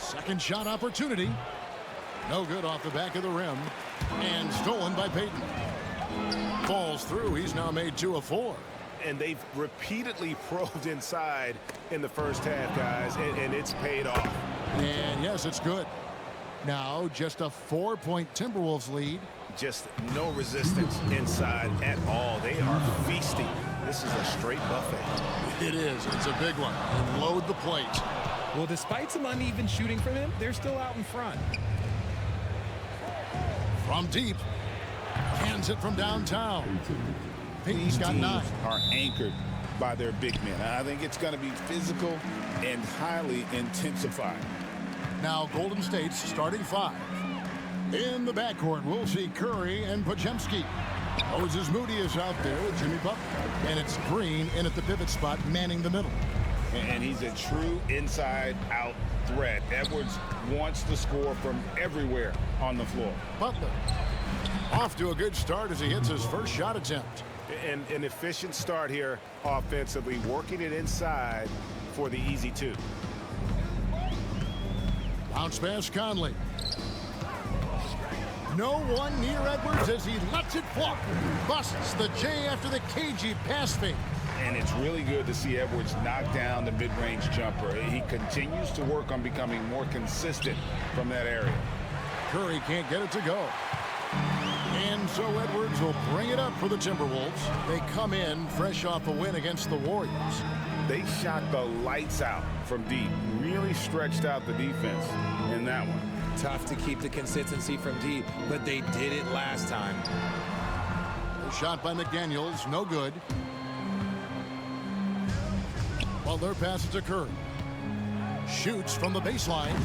Second shot opportunity. No good off the back of the rim. And stolen by Payton. Falls through. He's now made 2 of 4. And they've repeatedly probed inside in the first half, guys, and it's paid off. And yes, it's good. Now just a 4-point Timberwolves lead. Just no resistance inside at all. They are feasting. This is a straight buffet. It is. It's a big one. And load the plate. Well, despite some uneven shooting from him, they're still out in front. From deep. Hands it from downtown. Payton's got 9. Are anchored by their big men. I think it's going to be physical and highly intensified. Now Golden State's starting 5. In the backcourt, we'll see Curry and Podziemski. Moses Moody is out there with Jimmy Butler. And it's Green in at the pivot spot, manning the middle. And he's a true inside-out threat. Edwards wants to score from everywhere on the floor. Butler off to a good start as he hits his first shot attempt. And an efficient start here offensively, working it inside for the easy 2. Bounce pass Conley. No one near Edwards as he lets it fly. Busts the J after the cagey pass fake. And it's really good to see Edwards knock down the mid-range jumper. He continues to work on becoming more consistent from that area. Curry can't get it to go. And so Edwards will bring it up for the Timberwolves. They come in fresh off a win against the Warriors. They shot the lights out from deep. Really stretched out the defense in that one. Tough to keep the consistency from deep, but they did it last time. The shot by McDaniels, no good. Butler passes to Curry. Shoots from the baseline.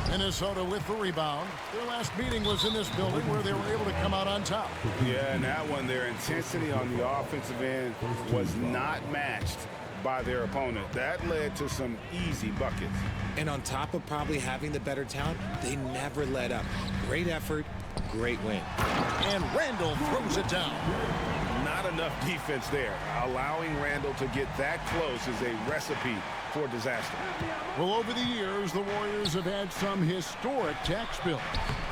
Minnesota with the rebound. Their last meeting was in this building where they were able to come out on top. Yeah, and that one, their intensity on the offensive end was not matched by their opponent. That led to some easy buckets. And on top of probably having the better talent, they never let up. Great effort, great win. And Randall throws it down. Not enough defense there. Allowing Randall to get that close is a recipe for disaster. Well, over the years, the Warriors have had some historic tax bills.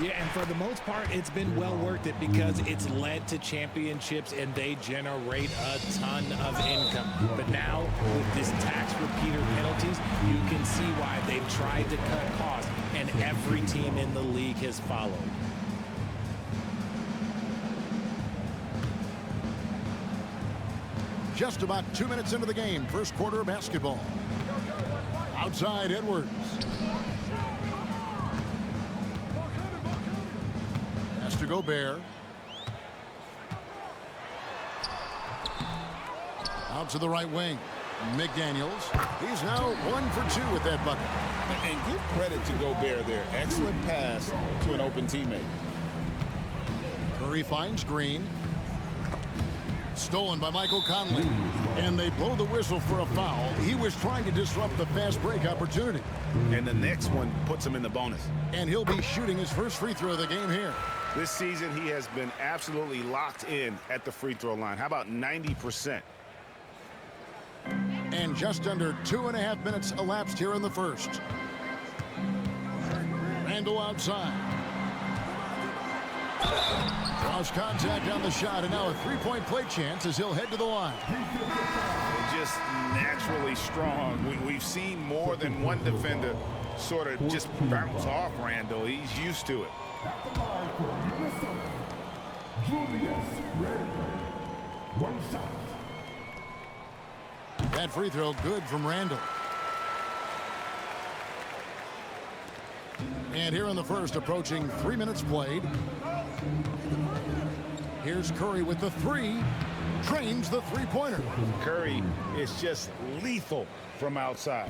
Yeah, and for the most part, it's been well worth it because it's led to championships and they generate a ton of income. But now, with this tax repeater penalties, you can see why they've tried to cut costs, and every team in the league has followed. Just about 2 minutes into the game, first quarter of basketball. Outside Edwards. Has to Gobert. Out to the right wing. McDaniels. He's now 1 for 2 with that bucket. And give credit to Gobert there. Excellent pass to an open teammate. Curry finds Green. Stolen by Michael Conley. And they blow the whistle for a foul. He was trying to disrupt the fast break opportunity. And the next one puts him in the bonus. And he'll be shooting his first free throw of the game here. This season, he has been absolutely locked in at the free throw line. How about 90%? And just under 2.5 minutes elapsed here in the first. Randall outside. Draws contact on the shot, and now a three-point play chance as he'll head to the line. Just naturally strong. We've seen more than one defender sort of just bounce off Randall. He's used to it. That free throw good from Randall. And here in the first, approaching 3 minutes played. Here's Curry with the three. Trains the three-pointer. Curry is just lethal from outside.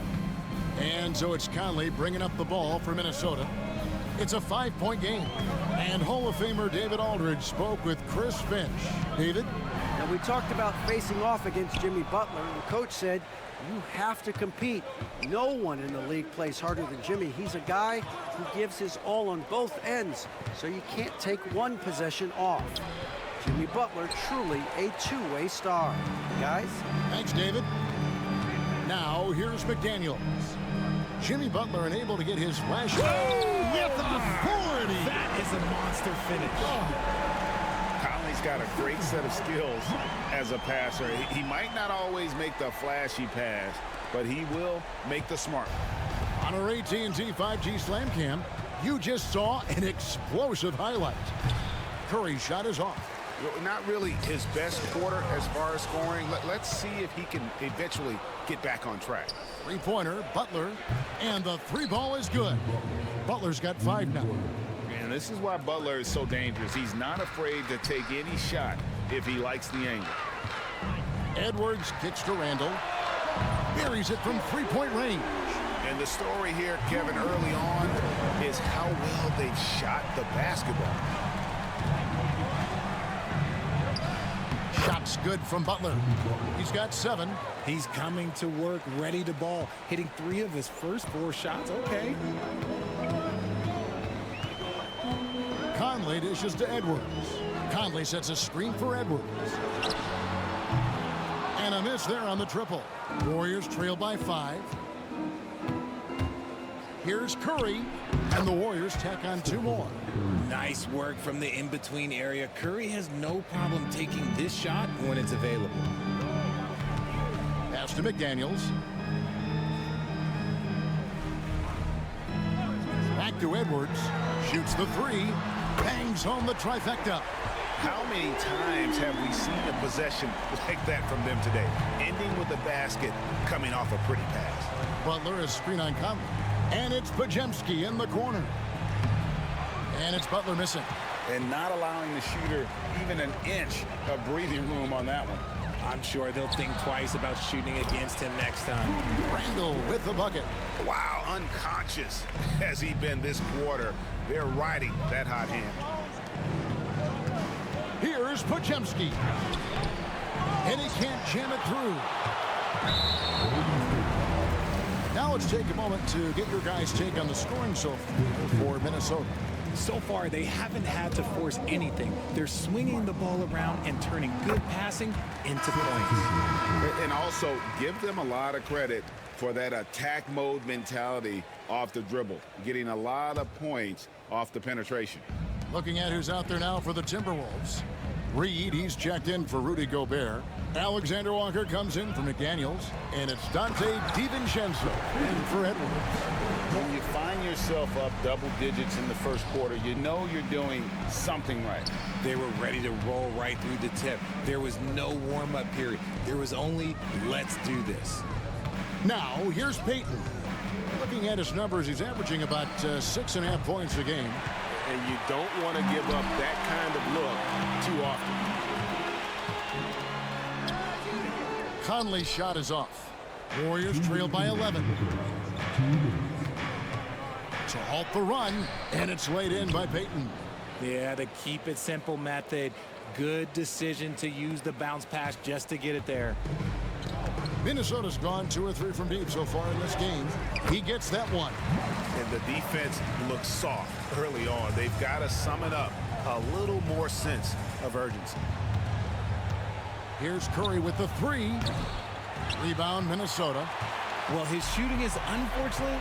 And so it's Conley bringing up the ball for Minnesota. It's a 5-point game. And Hall of Famer David Aldridge spoke with Chris Finch. David? Now, we talked about facing off against Jimmy Butler. The coach said, you have to compete. No one in the league plays harder than Jimmy. He's a guy who gives his all on both ends, so you can't take one possession off. Jimmy Butler, truly a two-way star. Guys? Thanks, David. Now, here's McDaniels. Jimmy Butler unable to get his flash. Oh, with authority. That is a monster finish. Conley's got a great set of skills as a passer. He might not always make the flashy pass, but he will make the smart. On our AT&T 5G Slam Cam, you just saw an explosive highlight. Curry's shot is off. Not really his best quarter as far as scoring. Let's see if he can eventually get back on track. Three-pointer, Butler, and the three ball is good. Butler's got 5 now. And this is why Butler is so dangerous. He's not afraid to take any shot if he likes the angle. Edwards kicks to Randall. Buries it from three-point range. And the story here, Kevin, early on is how well they've shot the basketball. Shots good from Butler. He's got 7. He's coming to work, ready to ball, hitting 3 of his first 4 shots. Okay. Conley dishes to Edwards. Conley sets a screen for Edwards. And a miss there on the triple. Warriors trail by 5. Here's Curry, and the Warriors tack on 2 more. Nice work from the in-between area. Curry has no problem taking this shot when it's available. Pass to McDaniels. Back to Edwards. Shoots the 3. Bangs home the trifecta. How many times have we seen a possession like that from them today? Ending with a basket, coming off a pretty pass. Butler is screen on Conley. And it's Podziemski in the corner. And it's Butler missing. And not allowing the shooter even an inch of breathing room on that one. I'm sure they'll think twice about shooting against him next time. Randall with the bucket. Wow, unconscious has he been this quarter. They're riding that hot hand. Here's Podziemski. And he can't jam it through. Now let's take a moment to get your guys' take on the scoring so far for Minnesota. So far, they haven't had to force anything. They're swinging the ball around and turning good passing into points. And also, give them a lot of credit for that attack mode mentality off the dribble, getting a lot of points off the penetration. Looking at who's out there now for the Timberwolves. Reed, he's checked in for Rudy Gobert. Alexander Walker comes in for McDaniels. And it's Dante DiVincenzo in for Edwards. When you find yourself up double digits in the first quarter, you know you're doing something right. They were ready to roll right through the tip. There was no warm-up period. There was only, let's do this. Now, here's Payton. Looking at his numbers, he's averaging about 6.5 points a game. And you don't want to give up that kind of look too often. Conley's shot is off. Warriors trail by 11. To halt the run, and it's laid in by Payton. Yeah, the keep it simple method. Good decision to use the bounce pass just to get it there. Minnesota's gone 2 or 3 from deep so far in this game. He gets that one. And the defense looks soft early on. They've got to sum it up. A little more sense of urgency. Here's Curry with the 3. Rebound, Minnesota. Well, his shooting is unfortunately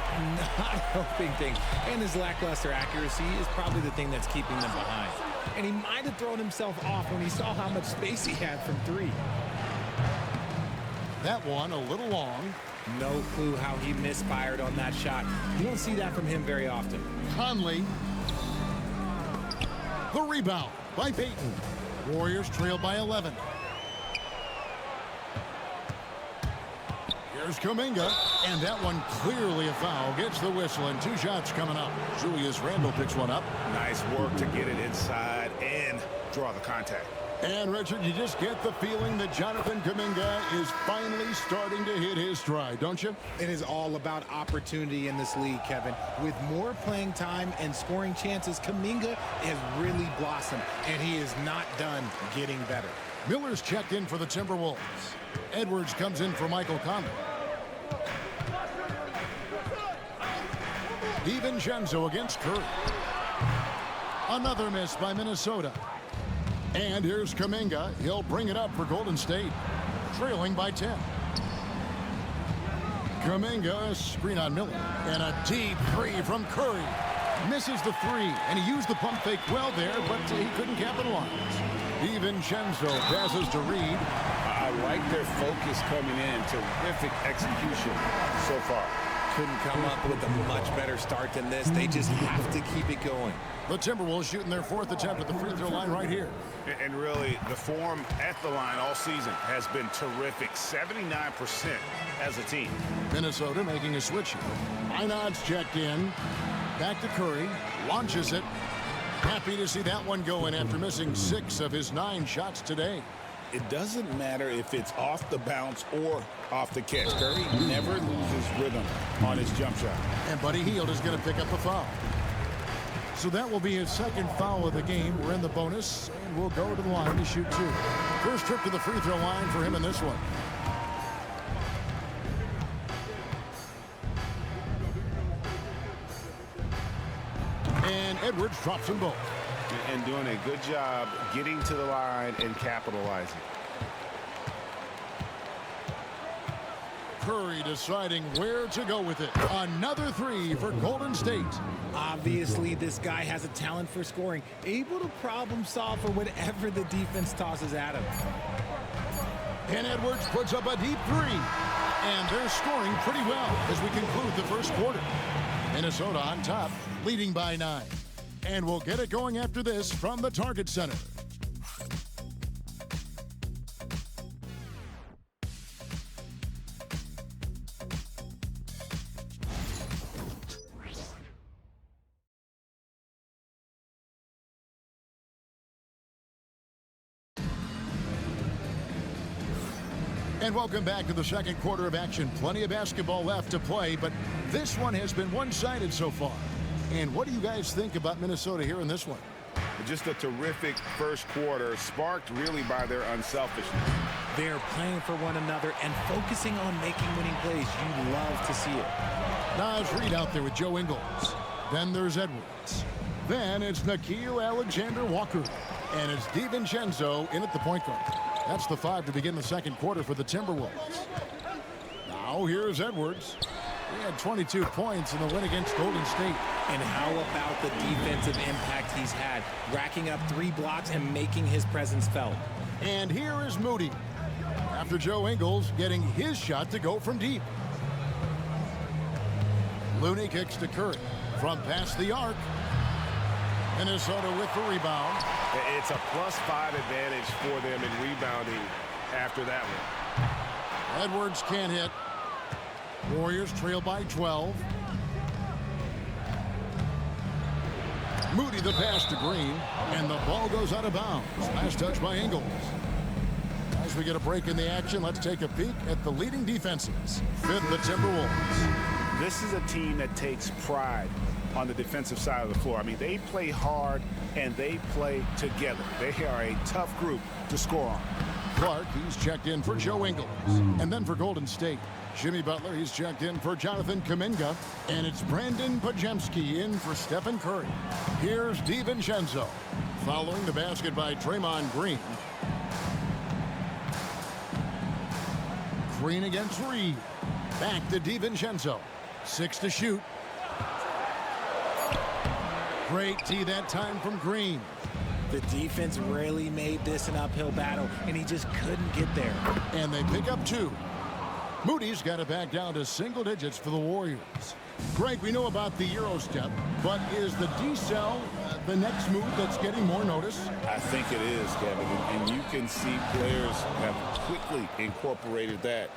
not helping things. And his lackluster accuracy is probably the thing that's keeping them behind. And he might have thrown himself off when he saw how much space he had from 3. That one a little long. No clue how he misfired on that shot. You don't see that from him very often. Conley. The rebound by Payton. Warriors trail by 11. Here's Kuminga, and that one clearly a foul. Gets the whistle, and 2 shots coming up. Julius Randle picks one up. Nice work to get it inside and draw the contact. And, Richard, you just get the feeling that Jonathan Kuminga is finally starting to hit his stride, don't you? It is all about opportunity in this league, Kevin. With more playing time and scoring chances, Kuminga has really blossomed, and he is not done getting better. Miller's checked in for the Timberwolves. Edwards comes in for Michael Conley. DiVincenzo against Curry. Another miss by Minnesota. And here's Kuminga. He'll bring it up for Golden State, trailing by 10. Kuminga, screen on Miller. And a deep three from Curry. Misses the three, and he used the pump fake well there, but he couldn't capitalize. DiVincenzo passes to Reed. I like their focus coming in. Terrific execution so far. Couldn't come up with a much better start than this. They just have to keep it going. The Timberwolves shooting their 4th attempt at the free throw line right here. And really, the form at the line all season has been terrific. 79% as a team. Minnesota making a switch here. Einad's checked in. Back to Curry. Launches it. Happy to see that one going after missing 6 of his 9 shots today. It doesn't matter if it's off the bounce or off the catch. Curry never loses rhythm on his jump shot. And Buddy Hield is going to pick up a foul. So that will be his 2nd foul of the game. We're in the bonus, and we'll go to the line to shoot 2. First trip to the free throw line for him in this one. And Edwards drops them both. And doing a good job getting to the line and capitalizing. Curry deciding where to go with it. Another 3 for Golden State. Obviously, this guy has a talent for scoring, able to problem solve for whatever the defense tosses at him. And Edwards puts up a deep 3. And they're scoring pretty well as we conclude the first quarter. Minnesota on top, leading by 9. And we'll get it going after this from the Target Center. And welcome back to the second quarter of action. Plenty of basketball left to play, but this one has been one-sided so far. And what do you guys think about Minnesota here in this one? Just a terrific first quarter, sparked really by their unselfishness. They're playing for one another and focusing on making winning plays. You love to see it. Nas Reed out there with Joe Ingles. Then there's Edwards. Then it's Nickeil Alexander-Walker. And it's DiVincenzo in at the point guard. That's the 5 to begin the second quarter for the Timberwolves. Now here's Edwards. He had 22 points in the win against Golden State. And how about the defensive impact he's had, racking up 3 blocks and making his presence felt. And here is Moody, after Joe Ingles getting his shot to go from deep. Looney kicks to Curry from past the arc. Minnesota with the rebound. It's a +5 advantage for them in rebounding after that one. Edwards can't hit. Warriors trail by 12. Moody the pass to Green, and the ball goes out of bounds. Last touch by Ingles. As we get a break in the action, let's take a peek at the leading defenses. Fifth, the Timberwolves. This is a team that takes pride on the defensive side of the floor. I mean, they play hard and they play together. They are a tough group to score on. Clark, he's checked in for Joe Ingles. And then for Golden State, Jimmy Butler, he's checked in for Jonathan Kuminga. And it's Brandon Podziemski in for Stephen Curry. Here's DiVincenzo, following the basket by Draymond Green. Green against Reed. Back to DiVincenzo. 6 to shoot. Great tee that time from Green. The defense really made this an uphill battle, and he just couldn't get there. And they pick up 2. Moody's got it back down to single digits for the Warriors. Greg, we know about the Euro step, but is the decel the next move that's getting more notice? I think it is, Kevin, and you can see players have quickly incorporated that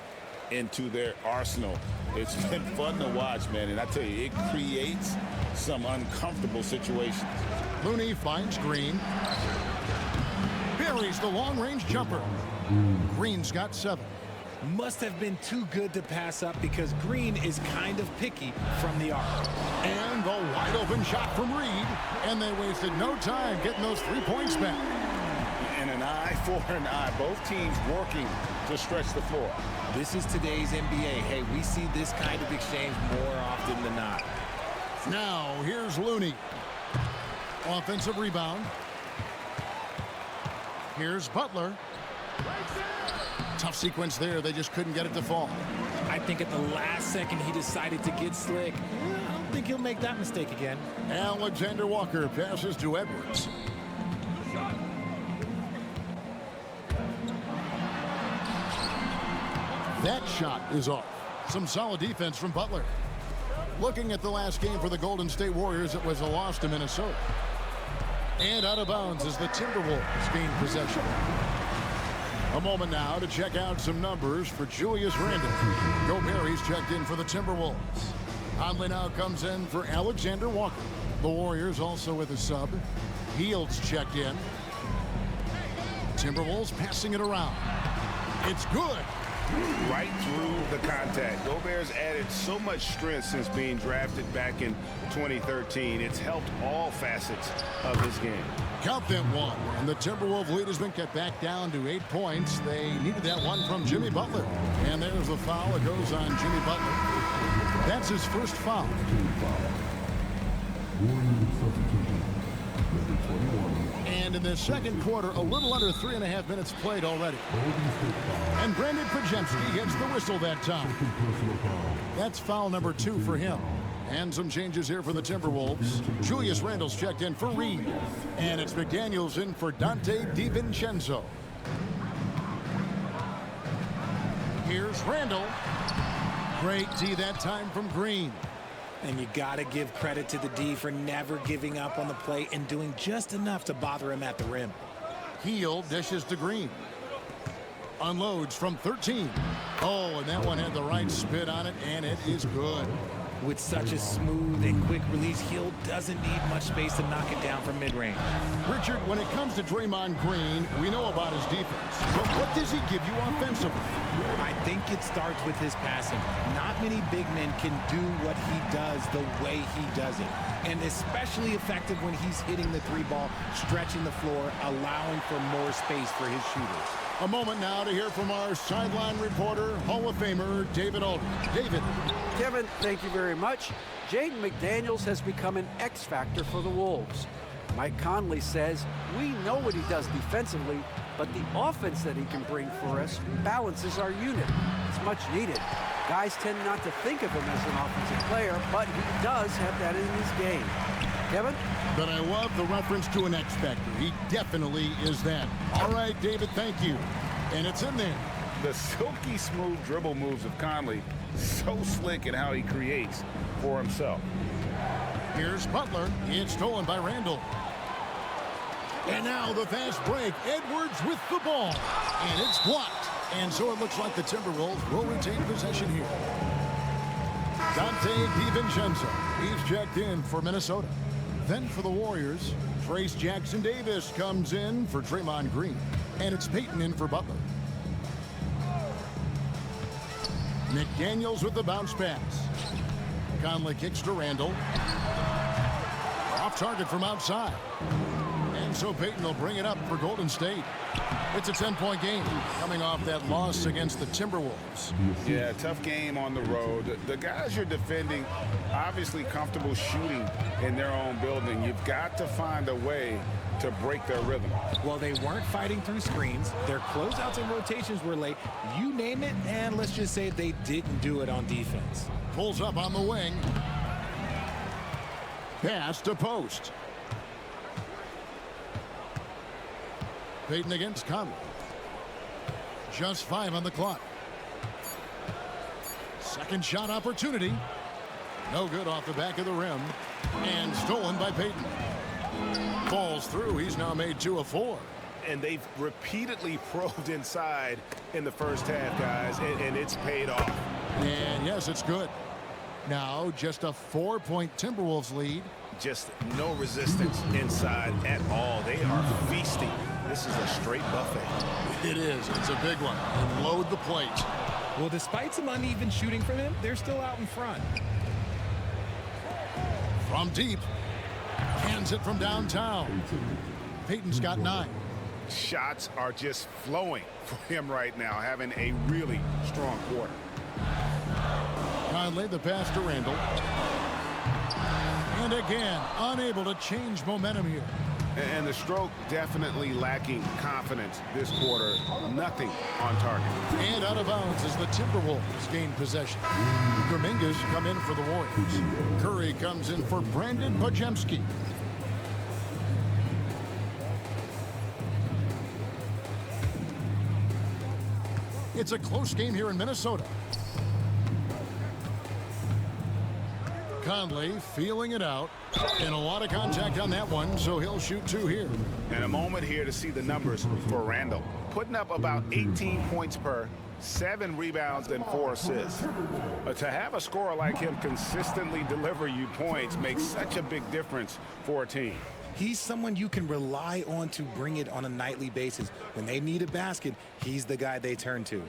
into their arsenal. It's been fun to watch, man, and I tell you, it creates some uncomfortable situations. Looney finds Green. Buries the long-range jumper. Green's got 7. Must have been too good to pass up because Green is kind of picky from the arc. And the wide-open shot from Reed. And they wasted no time getting those 3 points back. And an eye for an eye. Both teams working to stretch the floor. This is today's NBA. Hey, we see this kind of exchange more often than not. Now, here's Looney. Offensive rebound. Here's Butler. Tough sequence there. They just couldn't get it to fall. I think at the last second he decided to get slick. I don't think he'll make that mistake again. Alexander Walker passes to Edwards. That shot is off. Some solid defense from Butler. Looking at the last game for the Golden State Warriors, it was a loss to Minnesota. And out of bounds as the Timberwolves gain possession. A moment now to check out some numbers for Julius Randle. Gobert checked in for the Timberwolves. Conley now comes in for Alexander Walker. The Warriors also with a sub. Hields checked in. Timberwolves passing it around. It's good. Right through the contact. Gobert's added so much strength since being drafted back in 2013. It's helped all facets of his game. Count them one. And the Timberwolves lead has been cut back down to 8 points. They needed that one from Jimmy Butler. And there's the foul. It goes on Jimmy Butler. That's his first foul. And in the second quarter, a little under 3.5 minutes played already. And Brandon Podziemski gets the whistle that time. That's foul number 2 for him. And some changes here for the Timberwolves. Julius Randle's checked in for Reed. And it's McDaniels in for Dante DiVincenzo. Here's Randle. Great D that time from Green. And you got to give credit to the D for never giving up on the play and doing just enough to bother him at the rim. Heel dishes to Green. Unloads from 13. Oh, and that one had the right spin on it, and it is good. With such a smooth and quick release, Hill doesn't need much space to knock it down from mid-range. Richard, when it comes to Draymond Green, we know about his defense. But what does he give you offensively? I think it starts with his passing. Not many big men can do what he does the way he does it. And especially effective when he's hitting the 3-ball, stretching the floor, allowing for more space for his shooters. A moment now to hear from our sideline reporter, Hall of Famer David Aldridge. David. Kevin, thank you very much. Jaden McDaniels has become an X factor for the Wolves. Mike Conley says, we know what he does defensively, but the offense that he can bring for us balances our unit. It's much needed. Guys tend not to think of him as an offensive player, but he does have that in his game. Kevin? But I love the reference to an X factor. He definitely is that. All right, David, thank you. And it's in there. The silky smooth dribble moves of Conley, so slick in how he creates for himself. Here's Butler. It's stolen by Randle. And now the fast break. Edwards with the ball. And it's blocked. And so it looks like the Timberwolves will retain possession here. Dante DiVincenzo. He's checked in for Minnesota. Then for the Warriors, Trace Jackson-Davis comes in for Draymond Green. And it's Payton in for Butler. McDaniels with the bounce pass. Conley kicks to Randle. Off target from outside. And so Payton will bring it up for Golden State. It's a 10-point game coming off that loss against the Timberwolves. Yeah, tough game on the road. The guys you're defending, obviously comfortable shooting in their own building. You've got to find a way to break their rhythm. Well, they weren't fighting through screens. Their closeouts and rotations were late. You name it, and let's just say they didn't do it on defense. Pulls up on the wing. Pass to post. Payton against Conley. Just 5 on the clock. Second shot opportunity. No good off the back of the rim. And stolen by Payton. Falls through. He's now made 2 of 4. And they've repeatedly probed inside in the first half, guys, and it's paid off. And yes, it's good. Now just a 4-point Timberwolves lead. Just no resistance inside at all. They are feasting. This is a straight buffet. It is. It's a big one. And load the plate. Well, despite some uneven shooting from him, they're still out in front. From deep. Hands it from downtown. Payton's got 9. Shots are just flowing for him right now, having a really strong quarter. Conley the pass to Randle. And again, unable to change momentum here. And the stroke definitely lacking confidence this quarter. Nothing on target. And out of bounds as the Timberwolves gain possession. Kuminga's come in for the Warriors. Curry comes in for Brandon Podziemski. It's a close game here in Minnesota. Conley feeling it out, and a lot of contact on that one, so he'll shoot 2 here. And a moment here to see the numbers for Randall. Putting up about 18 points per, 7 rebounds, and 4 assists. But to have a scorer like him consistently deliver you points makes such a big difference for a team. He's someone you can rely on to bring it on a nightly basis. When they need a basket, he's the guy they turn to.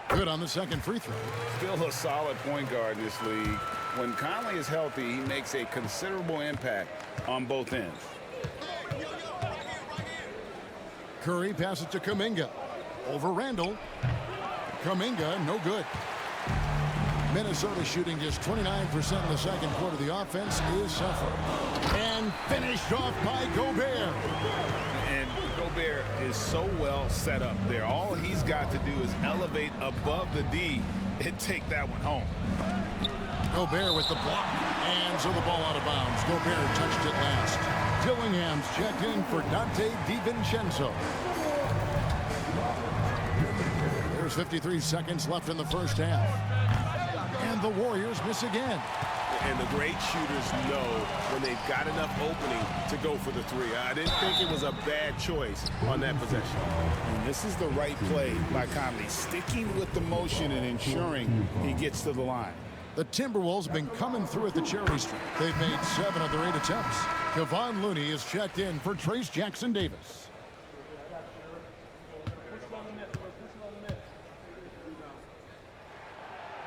Good on the second free throw. Still a solid point guard in this league. When Conley is healthy, he makes a considerable impact on both ends. Curry passes to Kuminga. Over Randall. Kuminga, no good. Minnesota shooting just 29% in the second quarter. The offense is suffering. And finished off by Gobert. And Gobert is so well set up there. All he's got to do is elevate above the D and take that one home. Gobert with the block. And so the ball out of bounds. Gobert touched it last. Dillingham's checked in for Dante DiVincenzo. There's 53 seconds left in the first half. And the Warriors miss again. And the great shooters know when they've got enough opening to go for the 3. I didn't think it was a bad choice on that possession. And this is the right play by Conley, sticking with the motion and ensuring he gets to the line. The Timberwolves have been coming through at the charity stripe. They've made 7 of their 8 attempts. Kevon Looney is checked in for Trace Jackson-Davis.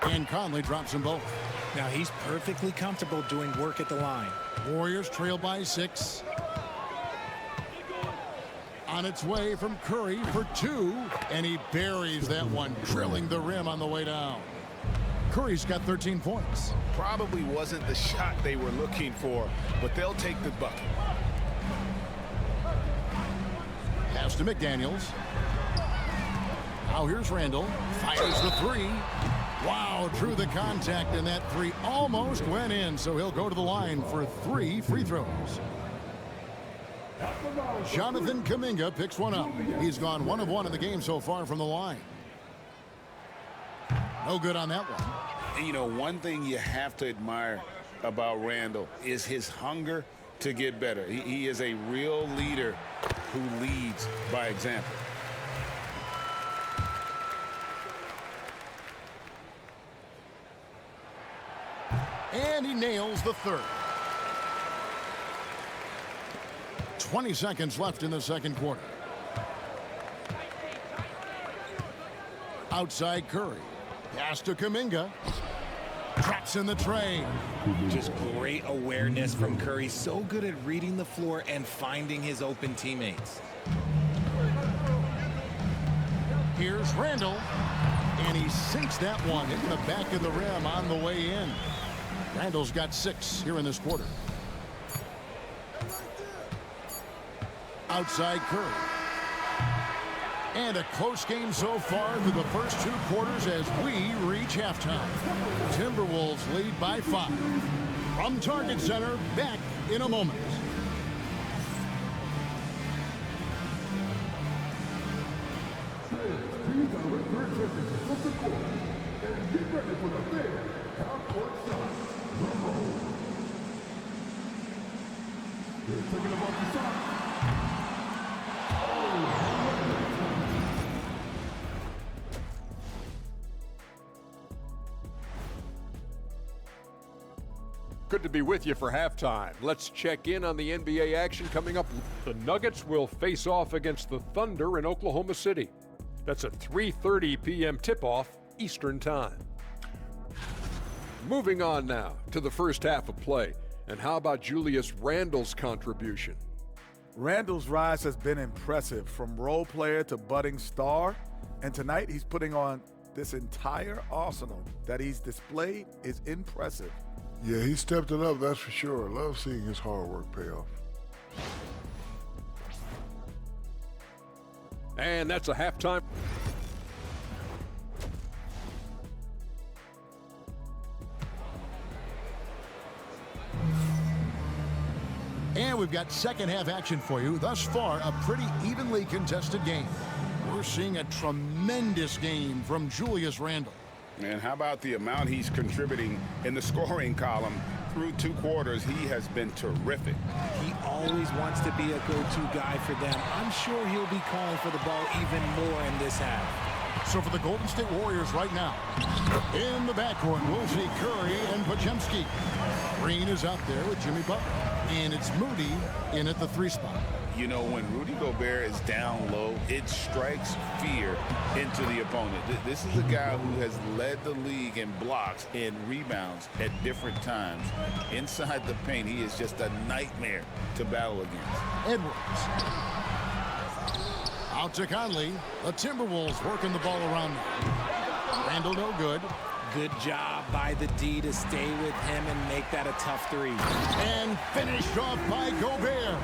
And Conley drops them both. Now he's perfectly comfortable doing work at the line. Warriors trail by 6. On its way from Curry for 2. And he buries that one, drilling the rim on the way down. Curry's got 13 points. Probably wasn't the shot they were looking for, but they'll take the bucket. Pass to McDaniels. Now here's Randall. Fires the 3. Wow, drew the contact, and that 3 almost went in, so he'll go to the line for 3 free throws. Jonathan Kuminga picks one up. He's gone 1 of 1 in the game so far from the line. No good on that one. And you know, one thing you have to admire about Randall is his hunger to get better. He is a real leader who leads by example. And he nails the 3rd. 20 seconds left in the second quarter. Outside Curry. Pass to Kuminga. Traps in the train. Just great awareness from Curry. So good at reading the floor and finding his open teammates. Here's Randall. And he sinks that one into the back of the rim on the way in. Randall's got 6 here in this quarter. Outside Curry. And a close game so far through the first 2 quarters as we reach halftime. Timberwolves lead by 5. From Target Center, back in a moment. Good to be with you for halftime. Let's check in on the NBA action coming up. The Nuggets will face off against the Thunder in Oklahoma City. That's a 3:30 p.m. tip-off Eastern Time. Moving on now to the first half of play. And how about Julius Randle's contribution? Randle's rise has been impressive, from role player to budding star. And tonight he's putting on this entire arsenal that he's displayed is impressive. Yeah, he stepped it up, that's for sure. Love seeing his hard work pay off. And that's a halftime. And we've got second half action for you. Thus far, a pretty evenly contested game. We're seeing a tremendous game from Julius Randle. And how about the amount he's contributing in the scoring column? Through 2 quarters, he has been terrific. He always wants to be a go-to guy for them. I'm sure he'll be calling for the ball even more in this half. So for the Golden State Warriors right now, in the backcourt, we'll see Curry and Podziemski. Green is out there with Jimmy Butler. And it's Moody in at the 3 spot. You know, when Rudy Gobert is down low, it strikes fear into the opponent. This is a guy who has led the league in blocks and rebounds at different times. Inside the paint, he is just a nightmare to battle against. Edwards. Out to Conley. The Timberwolves working the ball around now. Randle no good. Good job by the D to stay with him and make that a tough 3. And finished off by Gobert.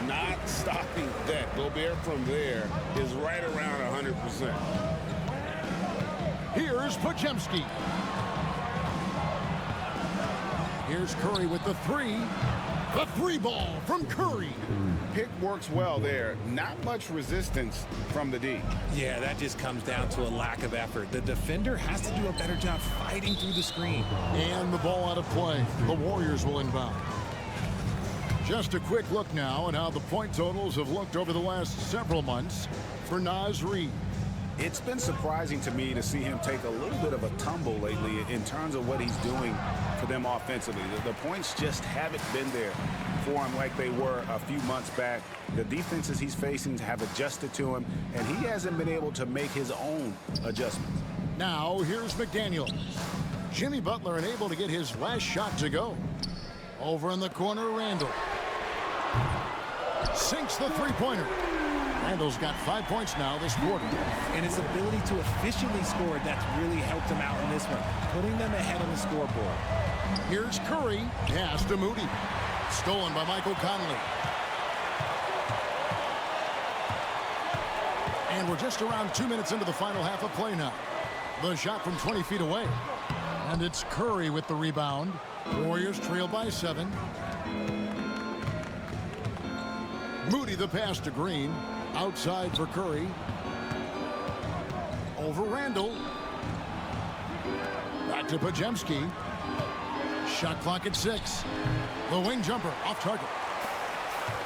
Not stopping that. Gobert from there is right around 100%. Here's Podziemski. Here's Curry with the 3. The 3 ball from Curry. Pick works well there. Not much resistance from the D. Yeah, that just comes down to a lack of effort. The defender has to do a better job fighting through the screen. And the ball out of play. The Warriors will inbound. Just a quick look now at how the point totals have looked over the last several months for Naz Reid. It's been surprising to me to see him take a little bit of a tumble lately in terms of what he's doing for them offensively. The points just haven't been there for him like they were a few months back. The defenses he's facing have adjusted to him, and he hasn't been able to make his own adjustments. Now here's McDaniels. Jimmy Butler unable to get his last shot to go. Over in the corner, Randle. Sinks the 3-pointer. Randle's got 5 points now this quarter. And his ability to efficiently score, that's really helped him out in this one, putting them ahead on the scoreboard. Here's Curry. Pass to Moody. Stolen by Michael Conley. And we're just around 2 minutes into the final half of play now. The shot from 20 feet away. And it's Curry with the rebound. Warriors trail by 7. Moody the pass to Green. Outside for Curry. Over Randle. Back to Podziemski. Shot clock at 6. The wing jumper off target.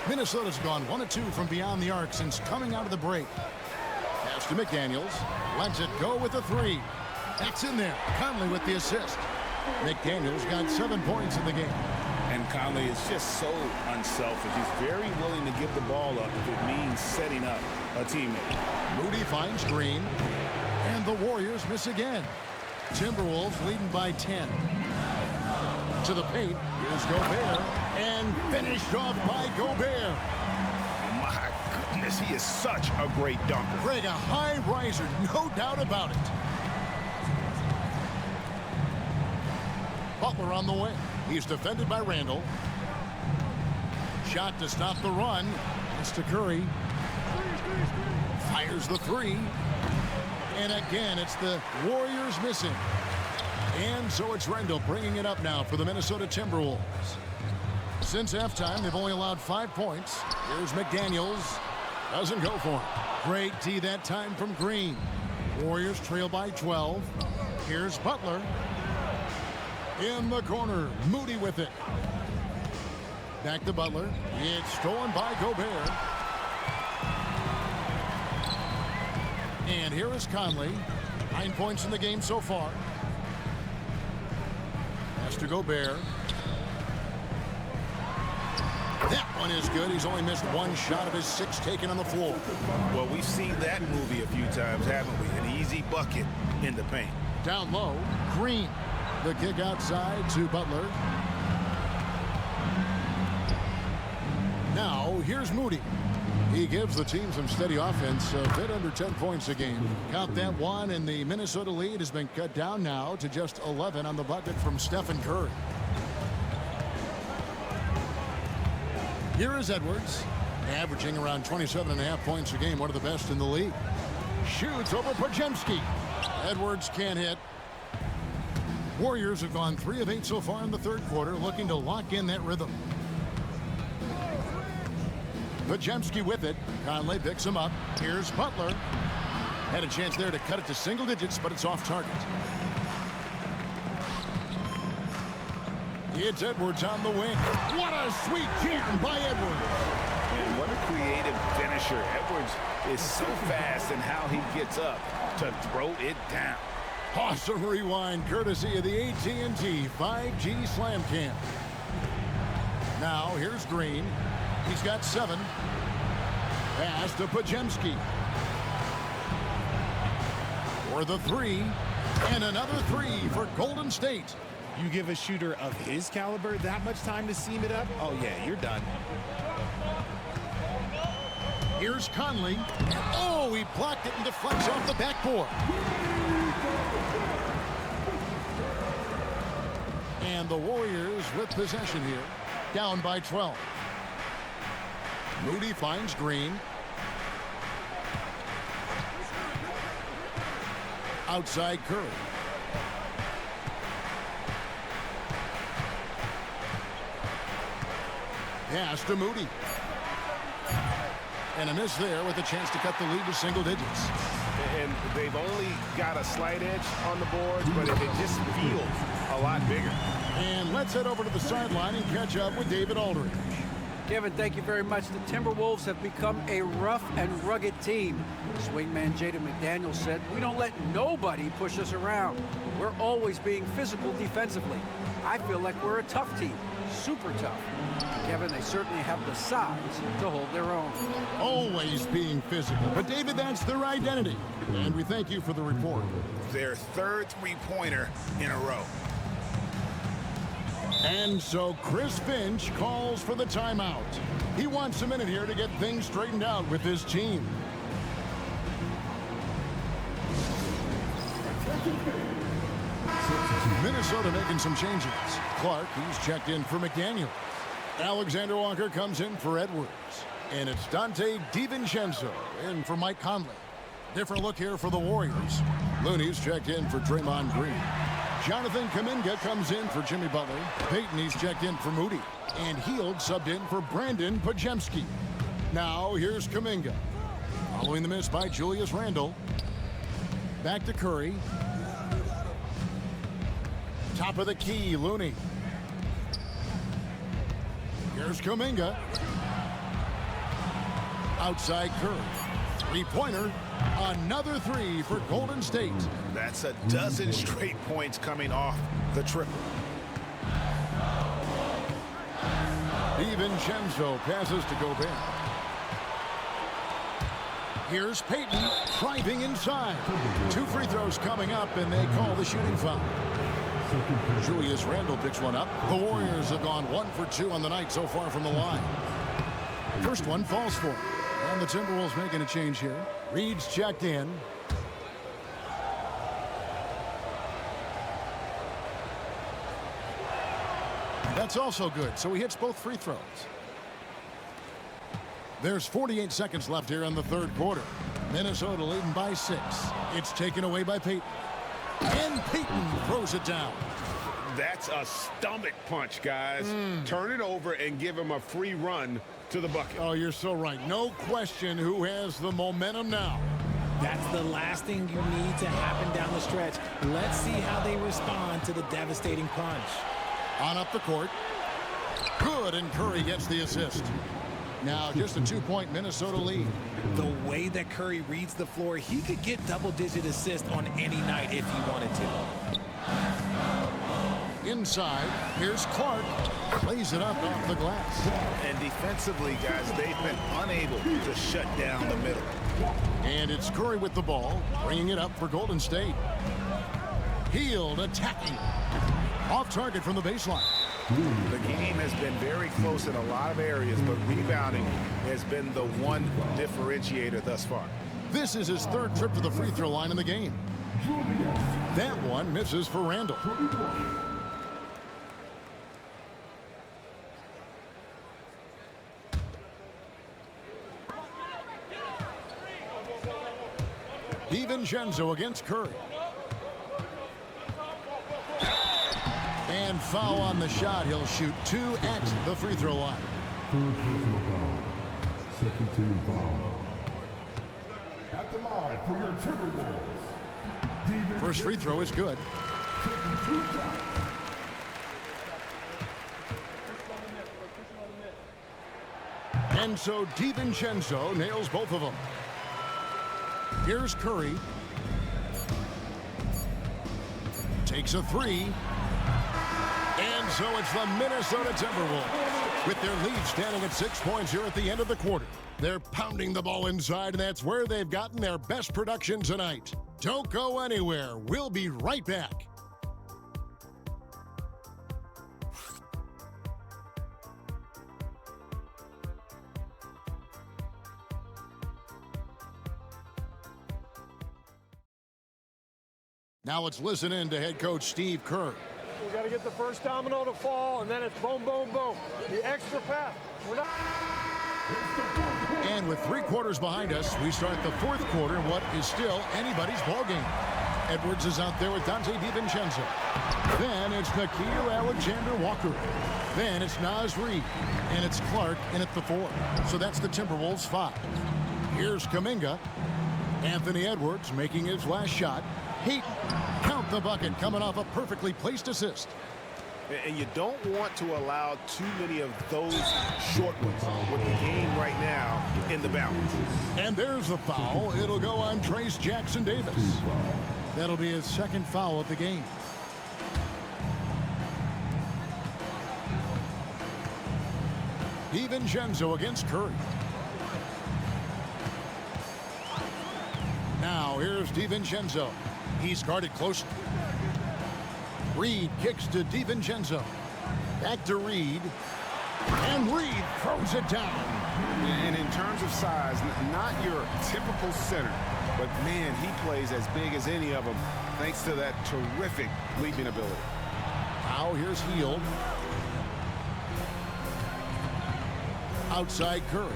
Minnesota's gone 1 of 2 from beyond the arc since coming out of the break. Pass to McDaniels. Lets it go with the 3. That's in there. Conley with the assist. McDaniels got 7 points in the game. And Conley is just so unselfish. He's very willing to give the ball up if it means setting up a teammate. Moody finds Green. And the Warriors miss again. Timberwolves leading by 10. To the paint. Here's Gobert. And finished off by Gobert. My goodness, he is such a great dunker. Greg, a high riser, no doubt about it. Butler on the wing. He's defended by Randle. Shot to stop the run. It's to Curry. Fires the 3. And again, it's the Warriors missing. And so it's Randle bringing it up now for the Minnesota Timberwolves. Since halftime, they've only allowed 5 points. Here's McDaniels. Doesn't go for it. Great D that time from Green. Warriors trail by 12. Here's Butler. In the corner, Moody with it. Back to Butler. It's stolen by Gobert. And here is Conley. 9 points in the game so far. Pass to Gobert. That one is good. He's only missed 1 shot of his 6 taken on the floor. Well, we've seen that movie a few times, haven't we? An easy bucket in the paint. Down low, Green. The kick outside to Butler. Now, here's Moody. He gives the team some steady offense, a bit under 10 points a game. Count that 1, and the Minnesota lead has been cut down now to just 11 on the bucket from Stephen Curry. Here is Edwards. averaging around 27.5 points a game, one of the best in the league. Shoots over Podziemski. Edwards can't hit. Warriors have gone 3 of 8 so far in the third quarter, looking to lock in that rhythm. Podziemski with it. Conley picks him up. Here's Butler. Had a chance there to cut it to single digits, but it's off target. It's Edwards on the wing. What a sweet jam by Edwards. And what a creative finisher. Edwards is so fast in how he gets up to throw it down. Awesome rewind courtesy of the AT&T 5G Slam Cam. Now here's Green. He's got 7. Pass to Podziemski. For the 3. And another 3 for Golden State. You give a shooter of his caliber that much time to seam it up, oh yeah, you're done. Here's Conley. Oh, he blocked it and deflects off the backboard. And the Warriors with possession here, down by 12. Moody finds Green. Outside Curry. Pass to Moody. And a miss there with a chance to cut the lead to single digits. And they've only got a slight edge on the boards, but it just feels a lot bigger. And let's head over to the sideline and catch up with David Aldridge. Kevin, thank you very much. The Timberwolves have become a rough and rugged team. Swingman Jaden McDaniels said, "We don't let nobody push us around. We're always being physical defensively. I feel like we're a tough team, super tough." Kevin, they certainly have the size to hold their own. Always being physical. But, David, that's their identity. And we thank you for the report. Their third three-pointer in a row. And so Chris Finch calls for the timeout. He wants a minute here to get things straightened out with his team. Minnesota making some changes. Clark, he's checked in for McDaniel. Alexander Walker comes in for Edwards. And it's Dante DiVincenzo in for Mike Conley. Different look here for the Warriors. Looney's checked in for Draymond Green. Jonathan Kuminga comes in for Jimmy Butler. Payton, he's checked in for Moody. And Hield subbed in for Brandon Podziemski. Now here's Kuminga. Following the miss by Julius Randle. Back to Curry. Top of the key, Looney. Here's Kuminga. Outside Curry. Three-pointer. Another 3 for Golden State. That's a dozen straight points coming off the triple. DiVincenzo passes to Gobert. Here's Payton driving inside. 2 free throws coming up, and they call the shooting foul. Julius Randle picks one up. The Warriors have gone 1 for 2 on the night so far from the line. First one falls for him. And the Timberwolves making a change here. Reed's checked in. That's also good, so he hits both free throws. There's 48 seconds left here in the third quarter. Minnesota leading by 6. It's taken away by Payton. And Payton throws it down. That's a stomach punch, guys. Turn it over and give him a free run to the bucket. Oh, you're so right. No question who has the momentum now. That's the last thing you need to happen down the stretch. Let's see how they respond to the devastating punch. On up the court. Good, and Curry gets the assist. Now just a 2-point Minnesota lead. The way that Curry reads the floor, he could get double-digit assists on any night if he wanted to. Inside, here's Clark. Plays it up off the glass. And defensively, guys, they've been unable to shut down the middle. And it's Curry with the ball, bringing it up for Golden State. Hield attacking. Off target from the baseline. The game has been very close in a lot of areas, but rebounding has been the one differentiator thus far. This is his 3rd trip to the free throw line in the game. That one misses for Randle. DiVincenzo against Curry. And foul on the shot. He'll shoot 2 at the free throw line. Second team foul. At the line for your Timberwolves. First free throw is good. And so DiVincenzo nails both of them. Here's Curry. Takes a 3. And so it's the Minnesota Timberwolves with their lead standing at 6 points here at the end of the quarter. They're pounding the ball inside, and that's where they've gotten their best production tonight. Don't go anywhere. We'll be right back. Now let's listen in to head coach Steve Kerr. We got to get the first domino to fall, and then it's boom, boom, boom. The extra pass. We're not. And with 3 quarters behind us, we start the 4th quarter in what is still anybody's ballgame. Edwards is out there with Dante DiVincenzo. Then it's Nickeil Alexander-Walker. Then it's Naz Reid. And it's Clark in at the 4. So that's the Timberwolves 5. Here's Kuminga. Anthony Edwards making his last shot. Heaton, count the bucket, coming off a perfectly placed assist. And you don't want to allow too many of those short ones with the game right now in the balance. And there's the foul. It'll go on Trace Jackson-Davis. That'll be his 2nd foul of the game. DiVincenzo against Curry. Now here's DiVincenzo. He's guarded closely. Reid kicks to DiVincenzo. Back to Reid. And Reid throws it down. And in terms of size, not your typical center, but man, he plays as big as any of them thanks to that terrific leaping ability. Now here's Hield. Outside Curry.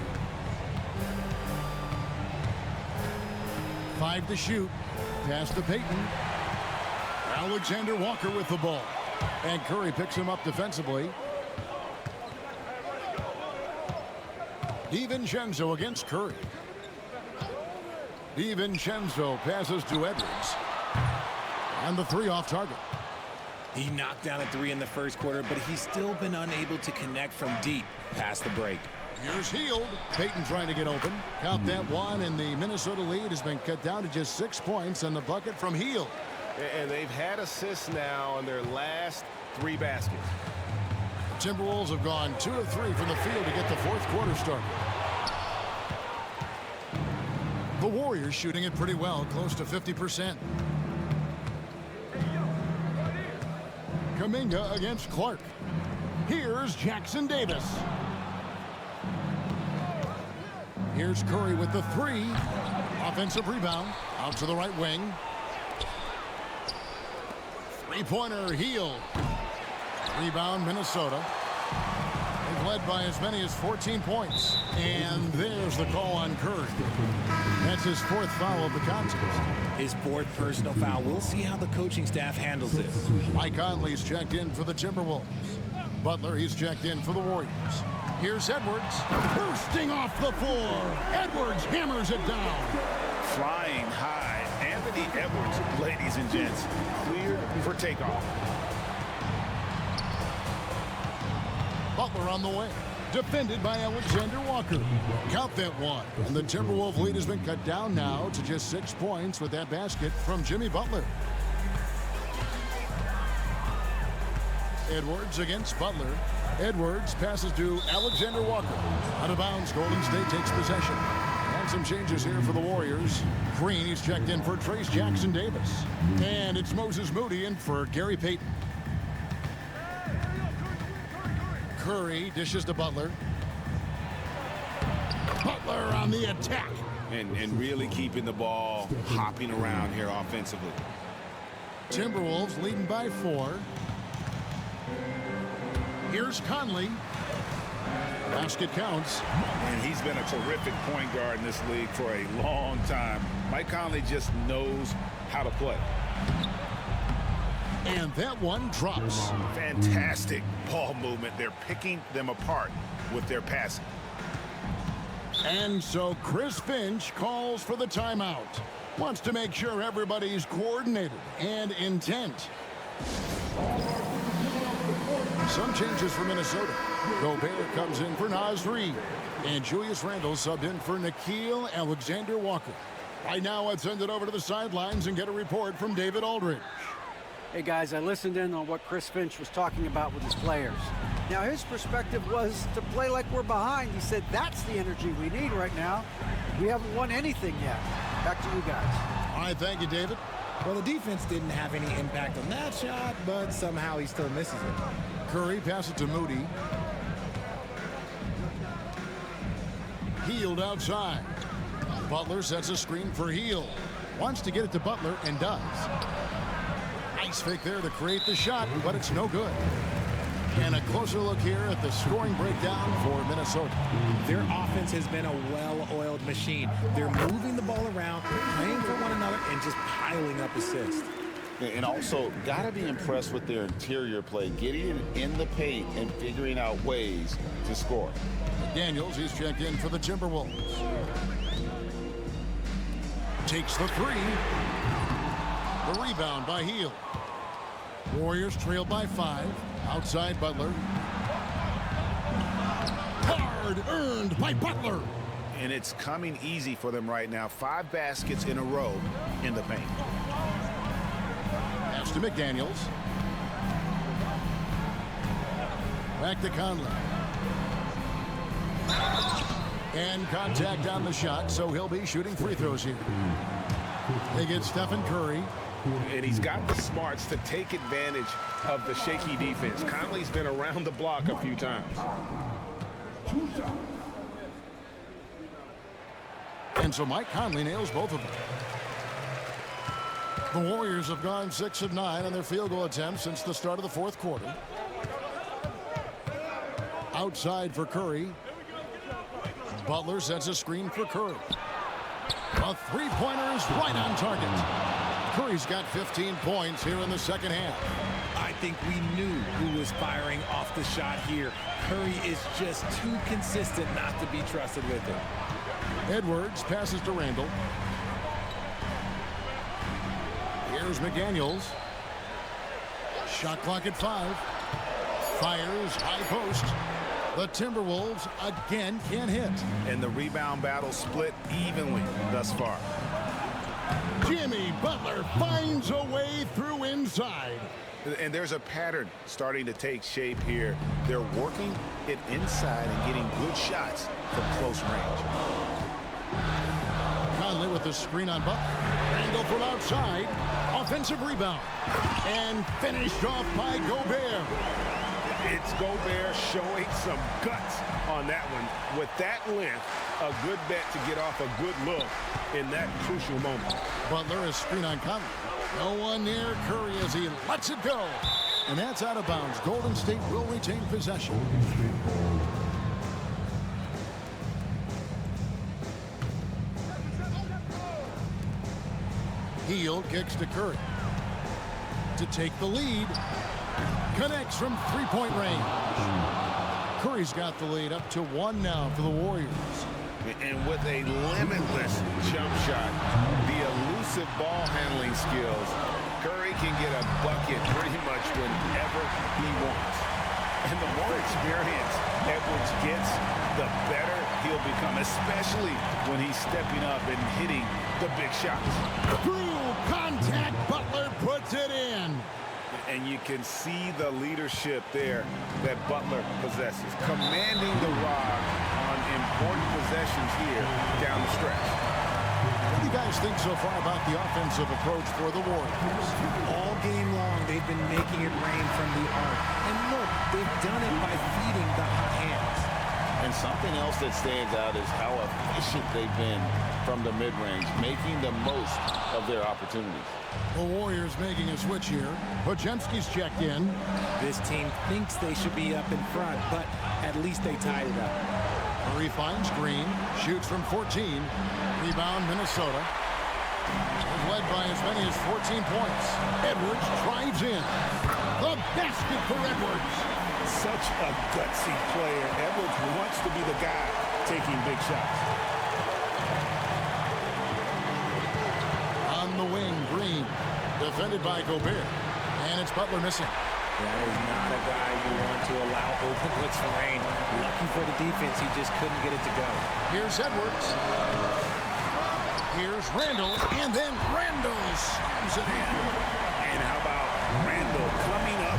5 to shoot. Pass to Payton. Alexander Walker with the ball. And Curry picks him up defensively. DiVincenzo against Curry. DiVincenzo passes to Edwards. And the 3 off target. He knocked down a 3 in the first quarter, but he's still been unable to connect from deep past the break. Here's Hield. Payton trying to get open. Count that 1, and the Minnesota lead has been cut down to just 6 points on the bucket from Hield. And they've had assists now on their last 3 baskets. The Timberwolves have gone 2 of 3 from the field to get the 4th quarter started. The Warriors shooting it pretty well, close to 50%. Kuminga against Clark. Here's Jackson-Davis. Here's Curry with the 3. Offensive rebound. Out to the right wing. 3-pointer, Hield. Rebound, Minnesota. They've led by as many as 14 points. And there's the call on Curry. That's his 4th foul of the contest. His 4th personal foul. We'll see how the coaching staff handles this. Mike Conley's checked in for the Timberwolves. Butler, he's checked in for the Warriors. Here's Edwards, bursting off the floor. Edwards hammers it down. Flying high. Anthony Edwards, ladies and gents, cleared for takeoff. Butler on the way. Defended by Alexander Walker. Count that 1. And the Timberwolves lead has been cut down now to just 6 points with that basket from Jimmy Butler. Edwards against Butler. Edwards passes to Alexander Walker. Out of bounds, Golden State takes possession. And some changes here for the Warriors. Green, he's checked in for Trace Jackson-Davis. And it's Moses Moody in for Gary Payton. Curry dishes to Butler. Butler on the attack. And really keeping the ball hopping around here offensively. Timberwolves leading by 4. Here's Conley. Basket counts. And he's been a terrific point guard in this league for a long time. Mike Conley just knows how to play. And that one drops. Fantastic ball movement. They're picking them apart with their passing. And so Chris Finch calls for the timeout. Wants to make sure everybody's coordinated and intent. Some changes for Minnesota. Gobert comes in for Naz Reid. And Julius Randle subbed in for Nickeil Alexander-Walker. Right now, let's send it over to the sidelines and get a report from David Aldridge. Hey guys, I listened in on what Chris Finch was talking about with his players. Now his perspective was to play like we're behind. He said that's the energy we need right now. We haven't won anything yet. Back to you guys. All right, thank you, David. Well, the defense didn't have any impact on that shot, but somehow he still misses it. Curry passes to Moody. Hield outside. Butler sets a screen for Hield. Wants to get it to Butler and does. Nice fake there to create the shot, but it's no good. And a closer look here at the scoring breakdown for Minnesota. Their offense has been a well-oiled machine. They're moving the ball around, playing for one another, and just piling up assists. And also, got to be impressed with their interior play, getting in the paint and figuring out ways to score. Daniels, he's checked in for the Timberwolves. Takes the three. The rebound by Hield. Warriors trail by 5. Outside Butler. Hard earned by Butler. And it's coming easy for them right now. 5 baskets in a row in the paint. Pass to McDaniels. Back to Conley. And contact on the shot, so he'll be shooting free throws here. They get Stephen Curry. And he's got the smarts to take advantage of the shaky defense. Conley's been around the block a few times. And so Mike Conley nails both of them. The Warriors have gone 6 of 9 on their field goal attempts since the start of the fourth quarter. Outside for Curry. Butler sets a screen for Curry. A three-pointer is right on target. Curry's got 15 points here in the second half. I think we knew who was firing off the shot here. Curry is just too consistent not to be trusted with it. Edwards passes to Randle. Here's McDaniels. Shot clock at 5. Fires high post. The Timberwolves again can't hit. And the rebound battle split evenly thus far. Jimmy Butler finds a way through inside. And there's a pattern starting to take shape here. They're working it inside and getting good shots from close range. Conley with the screen on Butler. Randle from outside. Offensive rebound. And finished off by Gobert. It's Gobert showing some guts on that one. With that length, a good bet to get off a good look in that crucial moment. Butler is screen on Conley. No one near Curry as he lets it go. And that's out of bounds. Golden State will retain possession. Hield kicks to Curry. To take the lead. Connects from three-point range. Curry's got the lead up to 1 now for the Warriors. And with a limitless jump shot, the elusive ball handling skills, Curry can get a bucket pretty much whenever he wants. And the more experience Edwards gets, the better he'll become, especially when he's stepping up and hitting the big shots. Through contact, Butler puts it in. And you can see the leadership there that Butler possesses, commanding the rock on important possessions here down the stretch. What do you guys think so far about the offensive approach for the Warriors? All game long, they've been making it rain from the arc. And look, they've done it by feeding the hot hands. And something else that stands out is how efficient they've been from the mid-range, making the most of their opportunities. The Warriors making a switch here. Podziemski's checked in. This team thinks they should be up in front, but at least they tied it up. Curry finds Green, shoots from 14. Rebound, Minnesota. Is led by as many as 14 points. Edwards drives in. The basket for Edwards. Such a gutsy player. Edwards wants to be the guy taking big shots. On the wing, Green. Defended by Gobert. And it's Butler missing. That is not a guy you want to allow open looks for rain. Lucky for the defense, he just couldn't get it to go. Here's Edwards. Here's Randall. And then Randall slams it in. And how about Randall coming up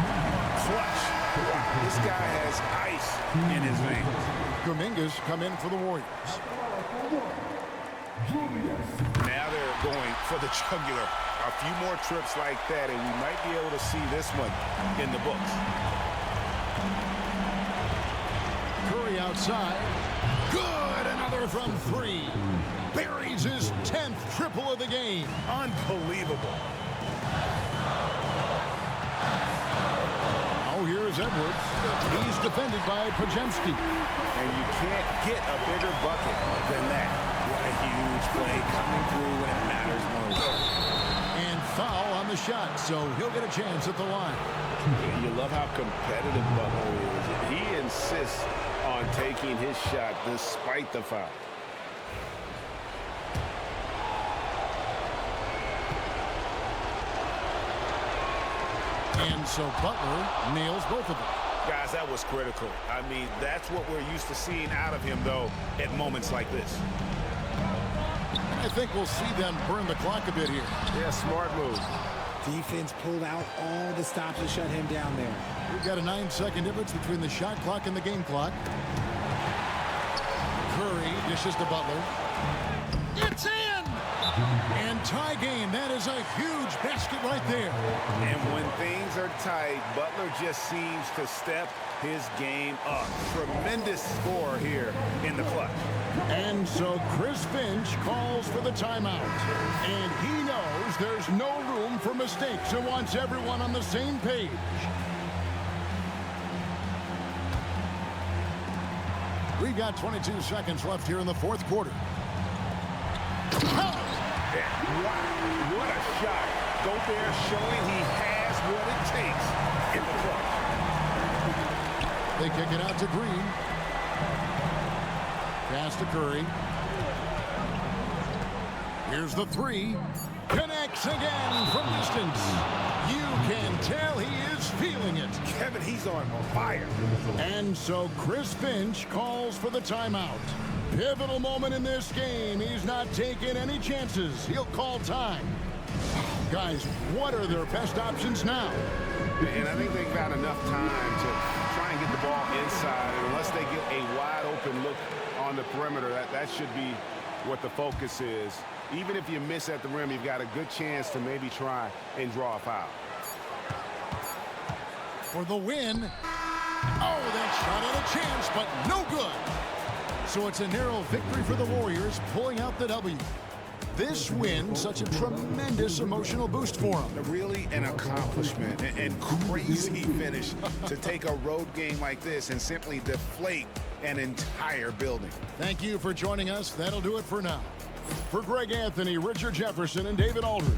clutch? Wow, this guy has ice in his veins. Kuminga's come in for the Warriors. Now they're going for the jugular. A few more trips like that, and we might be able to see this one in the books. Curry outside. Good. Another from three. Buries his 10th triple of the game. Unbelievable. Oh, here's Edwards. He's defended by Podziemski. And you can't get a bigger bucket than that. What a huge play coming through when it matters most. And foul on the shot, so he'll get a chance at the line. You love how competitive Butler is. He insists on taking his shot despite the foul. And so Butler nails both of them. Guys, that was critical. I mean, that's what we're used to seeing out of him, though, at moments like this. I think we'll see them burn the clock a bit here. Yeah, smart move. Defense pulled out all the stops to shut him down there. We've got a 9-second difference between the shot clock and the game clock. Curry dishes to Butler. It's in! And tie game. That is a huge basket right there. And when things are tight, Butler just seems to step his game up. Tremendous score here in the clutch. And so Chris Finch calls for the timeout. And he knows there's no room for mistakes and wants everyone on the same page. We've got 22 seconds left here in the fourth quarter. Wow, what a shot. Gobert showing he has what it takes in the clutch. They kick it out to Green. Pass to Curry. Here's the three. Connects again from distance. You can tell he is feeling it. Kevin, he's on fire. And so Chris Finch calls for the timeout. Pivotal moment in this game. He's not taking any chances. He'll call time. Guys, what are their best options now? And I think they've got enough time to try and get the ball inside. And unless they get a wide open look on the perimeter, that should be what the focus is. Even if you miss at the rim, you've got a good chance to maybe try and draw a foul. For the win. Oh, that shot had a chance, but no good. So it's a narrow victory for the Warriors, pulling out the W. This win, such a tremendous emotional boost for them. Really an accomplishment and crazy finish to take a road game like this and simply deflate an entire building. Thank you for joining us. That'll do it for now. For Greg Anthony, Richard Jefferson, and David Aldridge,